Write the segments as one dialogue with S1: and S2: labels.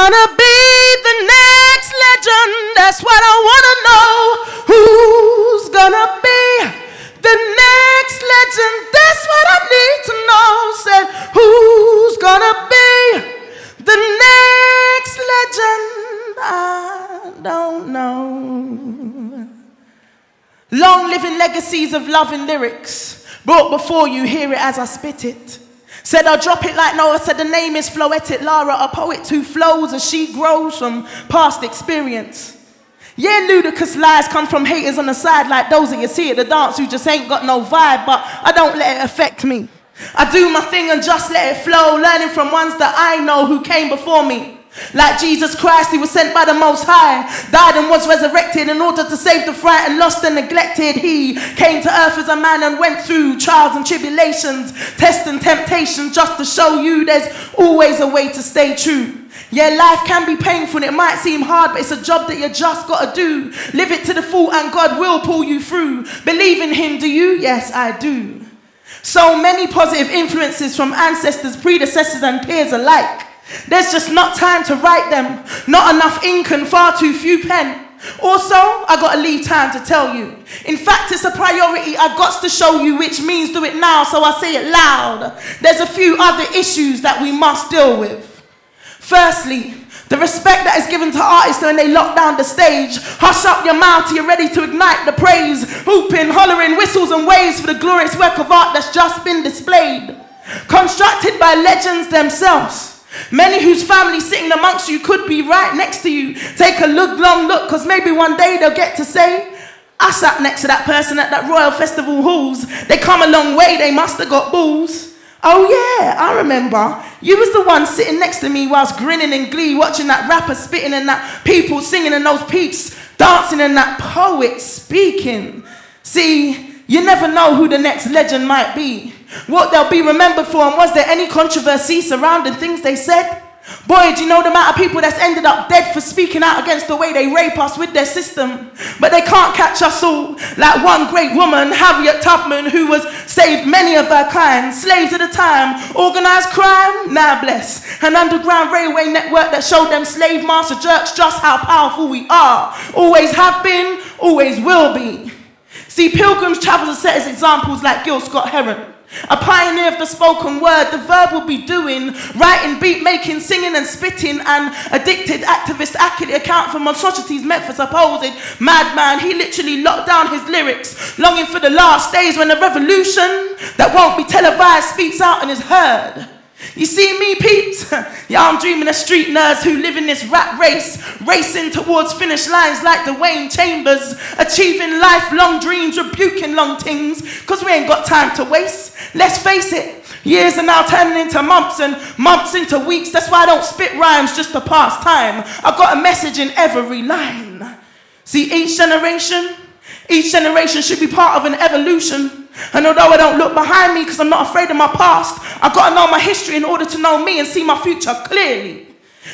S1: gonna be the next legend? That's what I wanna know. Who's gonna be the next legend? That's what I need to know. Said, who's gonna be the next legend? I don't know. Long living legacies of love and lyrics brought before you, hear it as I spit it. Said I'll drop it like Noah said, the name is Floetic Lara, a poet who flows as she grows from past experience. Yeah, ludicrous lies come from haters on the side like those that you see at the dance who just ain't got no vibe, but I don't let it affect me. I do my thing and just let it flow, learning from ones that I know who came before me. Like Jesus Christ, he was sent by the Most High, died and was resurrected in order to save the frightened, lost and neglected. He came to earth as a man and went through trials and tribulations, tests and temptations, just to show you there's always a way to stay true. Yeah, life can be painful and it might seem hard, but it's a job that you just gotta do. Live it to the full and God will pull you through. Believe in him, do you? Yes, I do. So many positive influences from ancestors, predecessors and peers alike. There's just not time to write them. Not enough ink and far too few pen. Also, I gotta leave time to tell you. In fact, it's a priority I've got to show you, which means do it now, so I say it loud. There's a few other issues that we must deal with. Firstly, the respect that is given to artists when they lock down the stage. Hush up your mouth till you're ready to ignite the praise. Hooping, hollering, whistles and waves for the glorious work of art that's just been displayed. Constructed by legends themselves. Many whose family sitting amongst you could be right next to you. Take a long look, because maybe one day they'll get to say, I sat next to that person at that Royal Festival halls. They come a long way, they must have got balls. Oh yeah, I remember. You was the one sitting next to me whilst grinning in glee, watching that rapper spitting and that people singing and those peeps dancing and that poet speaking. See, you never know who the next legend might be. What they'll be remembered for, and was there any controversy surrounding things they said? Boy, do you know the amount of people that's ended up dead for speaking out against the way they rape us with their system? But they can't catch us all. Like one great woman, Harriet Tubman, who was saved many of her kind. Slaves at the time, organised crime, nah bless. An underground railway network that showed them slave master jerks just how powerful we are. Always have been, always will be. See, pilgrims travel to set as examples like Gil Scott-Heron. A pioneer of the spoken word, the verbal be doing, writing, beat making, singing and spitting, an addicted activist accurately account for monstrosities meant for supposed madman. He literally locked down his lyrics, longing for the last days when the revolution that won't be televised speaks out and is heard. You see me, Pete? Yeah, I'm dreaming of street nerds who live in this rat race, racing towards finish lines like Dwayne Chambers, achieving lifelong dreams, rebuking long things, because we ain't got time to waste. Let's face it, years are now turning into months and months into weeks. That's why I don't spit rhymes just to pass time. I've got a message in every line. See, each generation should be part of an evolution. And although I don't look behind me because I'm not afraid of my past, I've got to know my history in order to know me and see my future clearly.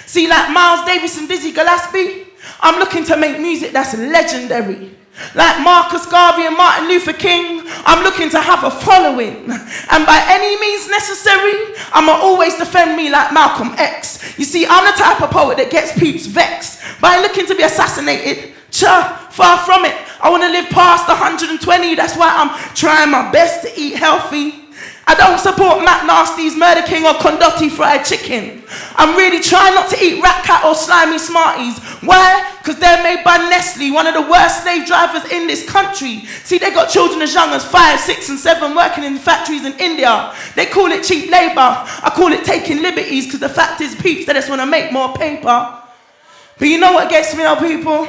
S1: See, like Miles Davis and Dizzy Gillespie, I'm looking to make music that's legendary. Like Marcus Garvey and Martin Luther King, I'm looking to have a following. And by any means necessary, I'ma always defend me like Malcolm X. You see, I'm the type of poet that gets peeps vexed by looking to be assassinated. Far from it. I want to live past 120. That's why I'm trying my best to eat healthy. I don't support Matt Nasty's Murder King or Condotti fried chicken. I'm really trying not to eat Rat Cat or Slimy Smarties. Why? Because they're made by Nestle, one of the worst slave drivers in this country. See, they got children as young as 5, 6 and 7 working in factories in India. They call it cheap labour. I call it taking liberties, because the fact is, peeps, they just want to make more paper. But you know what gets me though, people?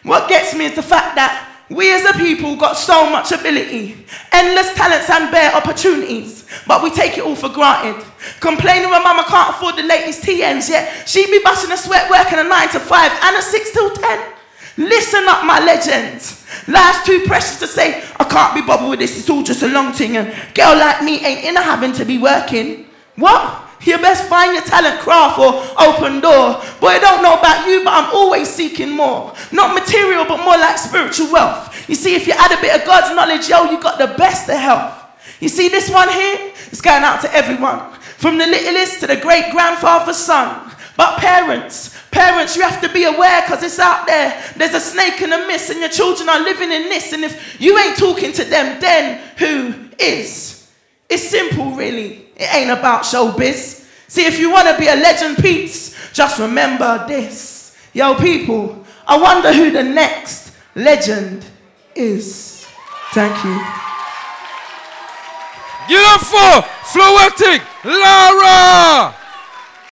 S1: What gets me is the fact that we as a people got so much ability, endless talents and bare opportunities, but we take it all for granted. Complaining when mama can't afford the latest TNs, yet she be busting a sweat working a 9 to 5 and a 6 till 10. Listen up, my legends. Life's too precious to say, I can't be bothered with this, it's all just a long thing, and girl like me ain't in a having to be working. What? You best find your talent craft or open door. Boy, I don't know about you, but I'm always seeking more. Not material, but more like spiritual wealth. You see, if you add a bit of God's knowledge, yo, you got the best of health. You see this one here? It's going out to everyone. From the littlest to the great-grandfather's son. But parents, you have to be aware because it's out there. There's a snake in the mist and your children are living in this. And if you ain't talking to them, then who is? It's simple, really. It ain't about showbiz. See, if you want to be a legend, peeps, just remember this. Yo, people, I wonder who the next legend is. Thank you.
S2: Get up for Floetic Lara!